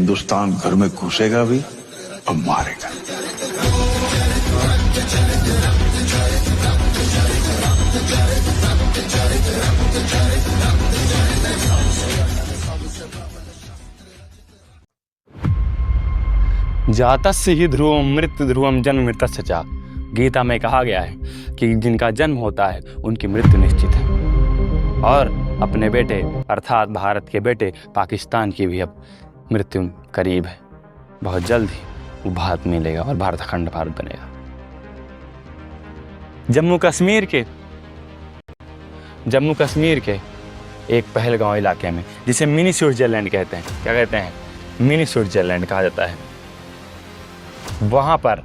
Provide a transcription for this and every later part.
हिंदुस्तान घर में घुसेगा भी और मारेगा। जातस्य हि ध्रुवम मृत्यु ध्रुवम जन्म मृतस्य च। गीता में कहा गया है कि जिनका जन्म होता है उनकी मृत्यु निश्चित है। और अपने बेटे अर्थात भारत के बेटे पाकिस्तान की भी अब मृत्यु करीब है। बहुत जल्द ही वो भारत मिलेगा और भारत अखंड भारत बनेगा। जम्मू कश्मीर के एक पहलगांव इलाके में, जिसे मिनी स्विट्जरलैंड कहते हैं, क्या कहते हैं, मिनी स्विट्जरलैंड कहा जाता है, वहां पर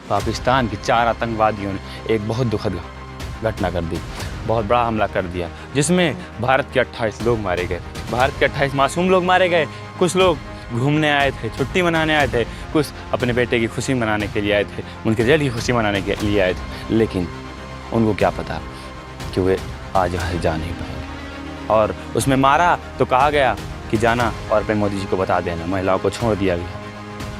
पाकिस्तान के 4 आतंकवादियों ने एक बहुत दुखद घटना कर दी, बहुत बड़ा हमला कर दिया, जिसमें भारत के 28 लोग मारे गए। भारत के 28 मासूम लोग मारे गए। कुछ लोग घूमने आए थे, छुट्टी मनाने आए थे, कुछ अपने बेटे की खुशी मनाने के लिए आए थे, उनके रिजल्ट की खुशी मनाने के लिए आए थे, लेकिन उनको क्या पता कि वे आज जा नहीं पाएंगे। और उसमें मारा तो कहा गया कि जाना और अपने मोदी जी को बता देना, महिलाओं को छोड़ दिया गया।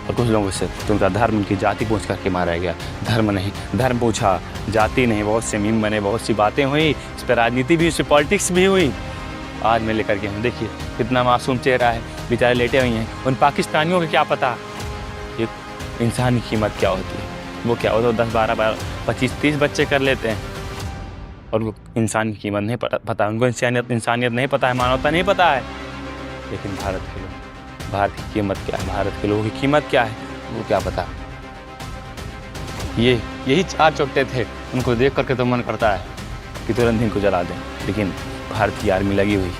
और कुछ लोगों से तो उनका धर्म, उनकी जाति पूछ करके मारा गया। धर्म नहीं, धर्म पूछा, जाति नहीं। बहुत से मीम बने, बहुत सी बातें हुई, इस पर राजनीति भी, इस पर पॉलिटिक्स भी हुई। आज मैं लेकर के हम देखिए कितना मासूम चेहरा है, बेचारे लेटे हुए हैं। उन पाकिस्तानियों को क्या पता कि इंसान की कीमत क्या होती है। वो क्या हो तो 10, 12, 25, 30 बच्चे कर लेते हैं और उनको इंसान की कीमत नहीं पता, उनको इंसानियत नहीं पता है, मानवता नहीं पता है। लेकिन भारत के लोग, भारत की कीमत क्या है, भारत के लोगों की कीमत क्या है, वो क्या पता। यही 4 चोटे थे, उनको देख करके तो मन करता है कि तुरंत इनको जला दें। लेकिन भारत की आर्मी लगी हुई,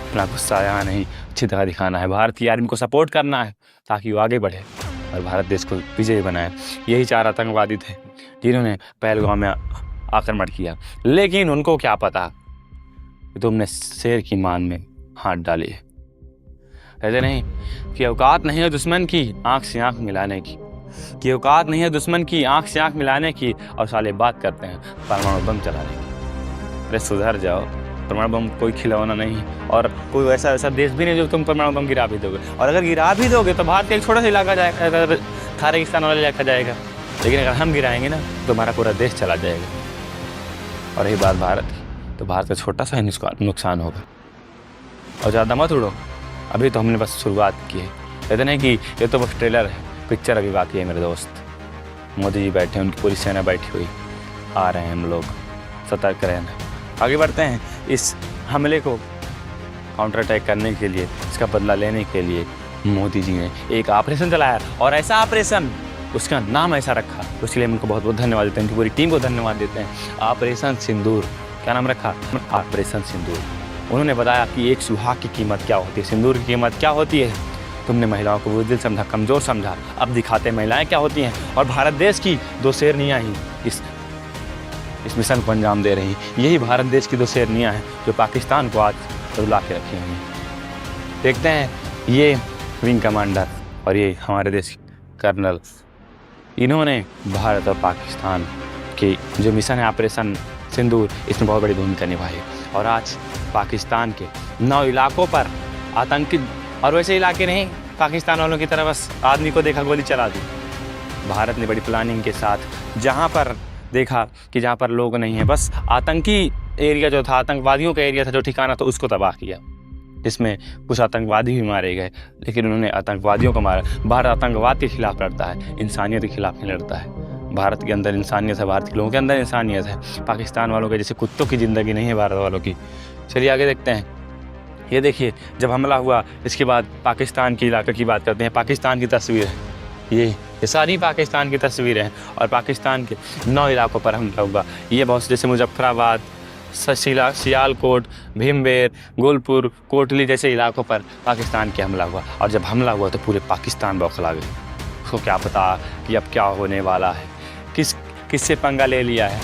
अपना गुस्सा यहाँ नहीं, अच्छी तरह दिखाना है, भारत की आर्मी को सपोर्ट करना है ताकि वो आगे बढ़े और भारत देश को विजयी बनाए। यही 4 आतंकवादी थे जिन्होंने पहलगाम में आक्रमण किया। लेकिन उनको क्या पता कि तुमने शेर की मान में हाथ डाली है। कहते नहीं कि औकात नहीं है दुश्मन की आंख से आंख मिलाने की, कि औकात नहीं है दुश्मन की आंख से आंख मिलाने की, और साले बात करते हैं परमाणु बम चलाने की। अरे सुधर जाओ, परमाणु बम कोई खिलौना नहीं, और कोई ऐसा देश भी नहीं जो तुम परमाणु बम गिरा भी दोगे। और अगर गिरा भी दोगे तो भारत का एक छोटा सा इलाका जाएगा, अगर खारेगिस्तान वाला इलाका जाएगा। लेकिन अगर हम गिराएंगे ना तो हमारा पूरा देश चला जाएगा। और रही बात भारत की, तो भारत का छोटा सा ही नुकसान होगा। और ज़्यादा मत उड़ो, अभी तो हमने बस शुरुआत की है। कहते नहीं कि ये तो बस ट्रेलर है, पिक्चर अभी बाकी है मेरे दोस्त। मोदी जी बैठे हैं, उनकी पूरी सेना बैठी हुई, आ रहे हैं हम लोग, सतर्क रहना, आगे बढ़ते हैं। इस हमले को काउंटर अटैक करने के लिए, इसका बदला लेने के लिए मोदी जी ने एक ऑपरेशन चलाया, और ऐसा ऑपरेशन, उसका नाम ऐसा रखा, उसके लिए हम उनको बहुत बहुत धन्यवाद देते हैं, उनकी पूरी टीम को धन्यवाद देते हैं। ऑपरेशन सिंदूर। क्या नाम रखा? ऑपरेशन सिंदूर। उन्होंने बताया कि एक सुहाग की कीमत क्या होती है, सिंदूर की कीमत क्या होती है। तुमने महिलाओं को बुज़दिल समझा, कमज़ोर समझा, अब दिखाते महिलाएं क्या होती हैं। और भारत देश की 2 शेरनियाँ ही इस मिशन को अंजाम दे रही। यही भारत देश की 2 शेरनियाँ हैं जो पाकिस्तान को आज रुला के रखी हुई हैं। देखते हैं, ये विंग कमांडर और ये हमारे देश के कर्नल, इन्होंने भारत और पाकिस्तान की जो मिशन है ऑपरेशन सिंदूर, इसमें बहुत बड़ी भूमिका निभाई है। और आज पाकिस्तान के 9 इलाकों पर आतंकी, और वैसे इलाके नहीं, पाकिस्तान वालों की तरह बस आदमी को देखा गोली चला दी। भारत ने बड़ी प्लानिंग के साथ जहाँ पर देखा कि जहाँ पर लोग नहीं हैं, बस आतंकी एरिया जो था, आतंकवादियों का एरिया था, जो ठिकाना था, उसको तबाह किया, जिसमें कुछ आतंकवादी भी मारे गए। लेकिन उन्होंने आतंकवादियों को मारा। भारत आतंकवाद के खिलाफ लड़ता है, इंसानियत के खिलाफ नहीं लड़ता है। भारत के अंदर इंसानियत है, भारत के लोगों के अंदर इंसानियत है। पाकिस्तान वालों के जैसे कुत्तों की ज़िंदगी नहीं है भारत वालों की। चलिए आगे देखते हैं। ये देखिए, जब हमला हुआ इसके बाद पाकिस्तान के इलाके की बात करते हैं। पाकिस्तान की तस्वीर है, ये सारी पाकिस्तान की तस्वीरें हैं। और पाकिस्तान के 9 इलाकों पर हमला हुआ। ये बहुत जैसे मुजफ्फराबाद, सियालकोट, भीमबेर, गुलपुर, कोटली जैसे इलाकों पर पाकिस्तान के हमला हुआ। और जब हमला हुआ तो पूरे पाकिस्तान बौखला गए। उसको क्या पता कि अब क्या होने वाला है, किससे पंगा ले लिया है।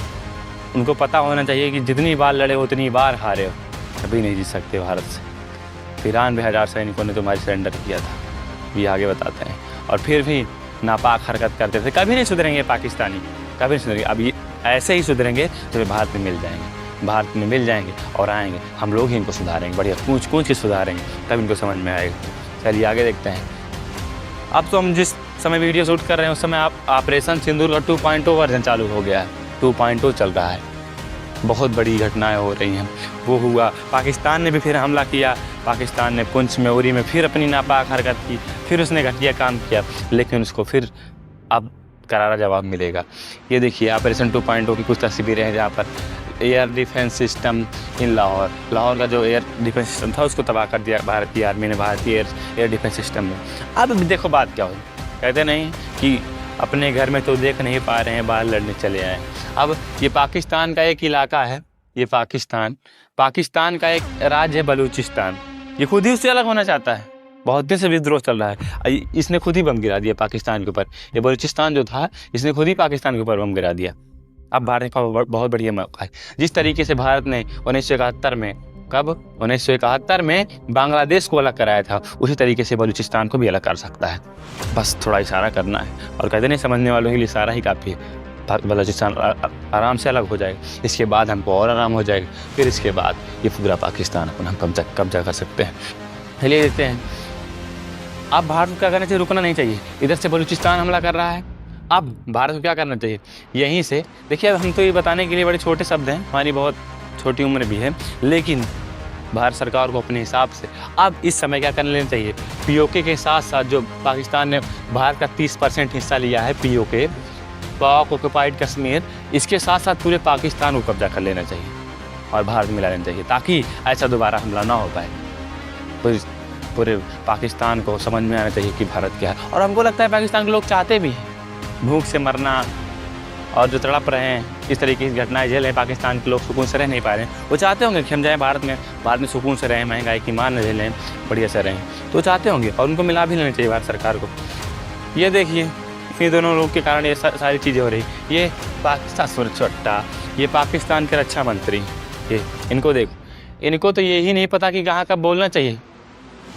उनको पता होना चाहिए कि जितनी बार लड़े उतनी बार हारे हो, कभी नहीं जीत सकते भारत से। 93,000 सैनिकों ने तुम्हारी सरेंडर किया था, ये आगे बताते हैं। और फिर भी नापाक हरकत करते थे। कभी नहीं सुधरेंगे पाकिस्तानी, कभी नहीं सुधरेंगे। अब ये ऐसे ही सुधरेंगे तो वे भारत में मिल जाएंगे। भारत में मिल जाएंगे और आएंगे, हम लोग ही इनको सुधारेंगे, बढ़िया कूच कूच के सुधारेंगे, तब इनको समझ में आएगा। चलिए आगे देखते हैं। अब तो हम जिस समय वीडियो शूट कर रहे हैं उस समय ऑपरेशन सिंदूर का 2.0 वर्जन चालू हो गया है, 2.0 चल रहा है। बहुत बड़ी घटनाएं हो रही हैं। वो हुआ, पाकिस्तान ने भी फिर हमला किया, पाकिस्तान ने पुंछ में, उरी में फिर अपनी नापाक हरकत की, फिर उसने घटिया काम किया, लेकिन उसको फिर अब करारा जवाब मिलेगा। ये देखिए ऑपरेशन 2.0 की कुछ तस्वीरें हैं जहाँ पर air defence system in Lahore का जो एयर डिफेंस सिस्टम था उसको तबाह कर दिया भारतीय आर्मी ने, भारतीय एयर डिफेंस सिस्टम में। अब देखो बात क्या हुई, कहते नहीं कि अपने घर में तो देख नहीं पा रहे हैं, बाहर लड़ने चले आए। अब ये पाकिस्तान का एक इलाका है, ये पाकिस्तान का एक राज्य है बलूचिस्तान, ये खुद ही उससे अलग होना चाहता है। बहुत दिन से विद्रोह चल रहा है, इसने खुद ही बम गिरा दिया पाकिस्तान के ऊपर। ये बलूचिस्तान जो था इसने खुद ही पाकिस्तान के ऊपर बम गिरा दिया। अब भारत का बहुत बढ़िया मौका है। जिस तरीके से भारत ने 1971 में, कब 1971 में बांग्लादेश को अलग कराया था, उसी तरीके से बलूचिस्तान को भी अलग कर सकता है। बस थोड़ा इशारा करना है, और कहते नहीं समझने वालों के लिए इशारा ही काफ़ी है। बलूचिस्तान आराम से अलग हो जाएगा, इसके बाद हमको और आराम हो जाएगा, फिर इसके बाद ये पूरा पाकिस्तान अपन हम कब्जा कर सकते हैं। चलिए देखते हैं। अब भारत को क्या करना चाहिए, रुकना नहीं चाहिए। इधर से बलूचिस्तान हमला कर रहा है, अब भारत को क्या करना चाहिए, यहीं से देखिए। अब हम तो ये बताने के लिए बड़े छोटे शब्द हैं, हमारी बहुत छोटी उम्र भी है, लेकिन भारत सरकार को अपने हिसाब से अब इस समय क्या कर लेना चाहिए। पीओके के साथ साथ जो पाकिस्तान ने भारत का 30% हिस्सा लिया है, पीओके पाक ऑक्युपाइड कश्मीर, इसके साथ साथ पूरे पाकिस्तान को कब्जा कर लेना चाहिए और भारत मिला लेना चाहिए, ताकि ऐसा दोबारा हमला ना हो पाए। पूरे पाकिस्तान को समझ में आना चाहिए कि भारत क्या है। और हमको लगता है पाकिस्तान के लोग चाहते भी हैं, भूख से मरना और जो तड़प रहे हैं, इस तरीके की घटनाएं झेल रहे हैं, पाकिस्तान के लोग सुकून से रह नहीं पा रहे हैं। वो चाहते होंगे कि हम जाएँ भारत में सुकून से रहें, महंगाई की मार न झेलें, बढ़िया से रहें, तो चाहते होंगे, और उनको मिला भी लेना चाहिए भारत सरकार को। ये देखिए इन दोनों लोग के कारण ये सारी चीज़ें हो रही। ये पाकिस्तान सुरक्षोट्टा, ये पाकिस्तान के रक्षा मंत्री, ये इनको देखो, इनको तो यही नहीं पता कि कहाँ कब बोलना चाहिए।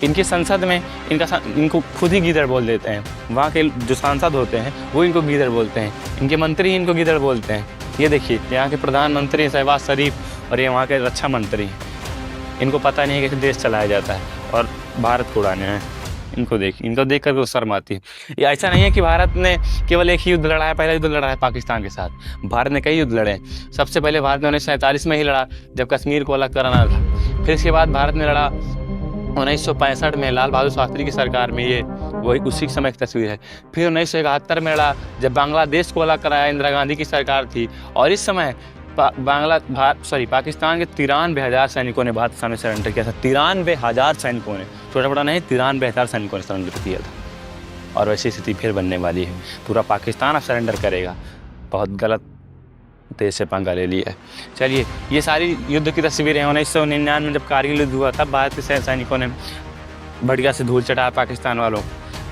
इनकी संसद में इनको खुद ही गीदड़ बोल देते हैं, वहाँ के जो सांसद होते हैं वो इनको गीदड़ बोलते हैं, इनके मंत्री इनको गीदड़ बोलते हैं। ये देखिए यहाँ के प्रधानमंत्री शहबाज शरीफ और ये वहाँ के रक्षा मंत्री, इनको पता नहीं है कि देश चलाया जाता है और भारत को उड़ाने हैं। इनको देख कर शर्म आती है। ये ऐसा नहीं है कि भारत ने केवल एक ही युद्ध लड़ा है, पहला युद्ध लड़ा है पाकिस्तान के साथ। भारत ने कई युद्ध लड़े हैं। सबसे पहले भारत ने 1947 में ही लड़ा, जब कश्मीर को अलग कराना था। फिर इसके बाद भारत ने लड़ा 1965 में लाल बहादुर शास्त्री की सरकार में, ये वही उसी समय की तस्वीर है। फिर 1971 में लड़ा जब बांग्लादेश को अलग कराया, इंदिरा गांधी की सरकार थी। और इस समय पाकिस्तान के 93,000 सैनिकों ने भारत के सामने सरेंडर किया था। 93,000 सैनिकों ने, छोटा बड़ा नहीं, 93,000 सैनिकों ने सरेंडर किया था। और वैसी स्थिति फिर बनने वाली है, पूरा पाकिस्तान अब सरेंडर करेगा। बहुत गलत देश से पंगा ले लिया है। चलिए ये सारी युद्ध की तस्वीरें हैं। 1999 में जब कारगिल युद्ध हुआ तब भारत के सैनिकों ने बढ़िया से धूल चटाया पाकिस्तान वालों,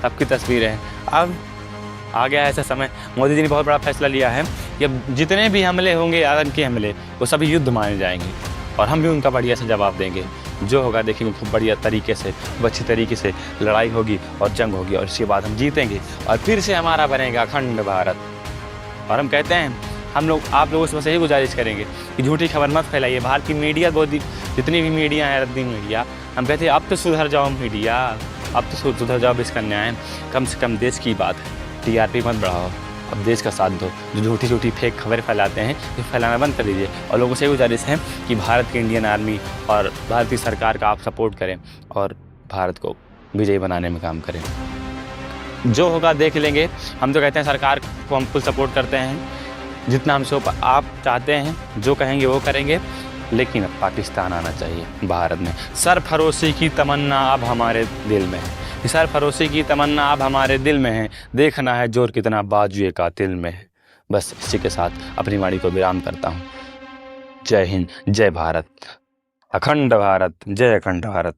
तब की तस्वीरें हैं। अब आ गया ऐसा समय, मोदी जी ने बहुत बड़ा फैसला लिया है कि जितने भी हमले होंगे, आतंकी हमले, वो सभी युद्ध माने जाएंगे और हम भी उनका बढ़िया से जवाब देंगे। जो होगा देखेंगे खूब बढ़िया तरीके से, अच्छी तरीके से लड़ाई होगी और जंग होगी, और इसके बाद हम जीतेंगे और फिर से हमारा बनेगा अखंड भारत। और हम कहते हैं, हम लोग आप लोगों से बस यही गुजारिश करेंगे कि झूठी खबर मत फैलाइए। भारत की मीडिया, जितनी भी मीडिया है, रद्दी मीडिया, हम कहते हैं अब तो सुधर जाओ मीडिया, अब तो सुधर जाओ। इसका न्याय कम से कम देश की बात है, टीआरपी मत बढ़ाओ, अब देश का साथ दो। जो झूठी फेक खबरें फैलाते हैं, ये फैलाना बंद कर दीजिए। और लोगों से गुजारिश है कि भारत की इंडियन आर्मी और भारतीय सरकार का आप सपोर्ट करें और भारत को विजयी बनाने में काम करें। जो होगा देख लेंगे। हम तो कहते हैं सरकार को हम फुल सपोर्ट करते हैं, जितना हमसे आप चाहते हैं, जो कहेंगे वो करेंगे, लेकिन अब पाकिस्तान आना चाहिए भारत में। सरफरोशी की तमन्ना अब हमारे दिल में है, सरफरोशी की तमन्ना अब हमारे दिल में है, देखना है जोर कितना बाजुए कातिल में है। बस इसी के साथ अपनी वाणी को विराम करता हूँ। जय हिंद, जय भारत, अखंड भारत, जय अखंड भारत।